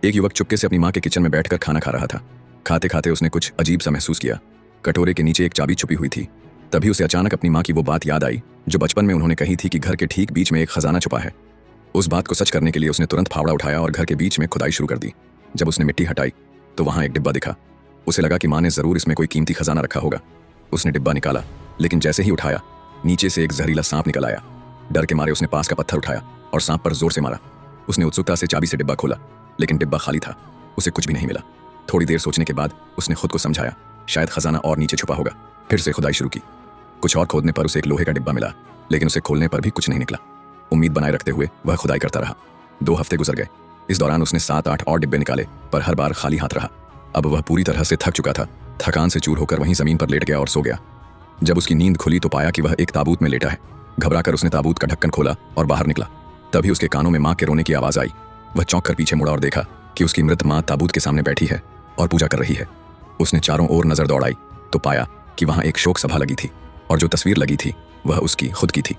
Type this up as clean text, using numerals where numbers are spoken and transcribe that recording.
एक युवक चुपके से अपनी माँ के किचन में बैठकर खाना खा रहा था। खाते खाते उसने कुछ अजीब सा महसूस किया। कटोरे के नीचे एक चाबी छुपी हुई थी। तभी उसे अचानक अपनी माँ की वो बात याद आई जो बचपन में उन्होंने कही थी कि घर के ठीक बीच में एक खजाना छुपा है। उस बात को सच करने के लिए उसने तुरंत फावड़ा उठाया और घर के बीच में खुदाई शुरू कर दी। जब उसने मिट्टी हटाई तो वहां एक डिब्बा दिखा। उसे लगा कि माँ ने जरूर इसमें कोई कीमती खजाना रखा होगा। उसने डिब्बा निकाला, लेकिन जैसे ही उठाया नीचे से एक जहरीला सांप निकल आया। डर के मारे उसने पास का पत्थर उठाया और सांप पर जोर से मारा। उसने उत्सुकता से चाबी से डिब्बा खोला, लेकिन डिब्बा खाली था। उसे कुछ भी नहीं मिला। थोड़ी देर सोचने के बाद उसने खुद को समझाया शायद खजाना और नीचे छुपा होगा। फिर से खुदाई शुरू की। कुछ और खोदने पर उसे एक लोहे का डिब्बा मिला, लेकिन उसे खोलने पर भी कुछ नहीं निकला। उम्मीद बनाए रखते हुए वह खुदाई करता रहा। 2 हफ्ते गुजर गए। इस दौरान उसने 7-8 और डिब्बे निकाले, पर हर बार खाली हाथ रहा। अब वह पूरी तरह से थक चुका था। थकान से चूर होकर वहीं जमीन पर लेट गया और सो गया। जब उसकी नींद खुली तो पाया कि वह एक ताबूत में लेटा है। घबराकर उसने ताबूत का ढक्कन खोला और बाहर निकला। तभी उसके कानों में माँ के रोने की आवाज आई। वह चौंक कर पीछे मुड़ा और देखा कि उसकी मृत माँ ताबूत के सामने बैठी है और पूजा कर रही है। उसने चारों ओर नजर दौड़ाई तो पाया कि वहां एक शोक सभा लगी थी और जो तस्वीर लगी थी वह उसकी खुद की थी।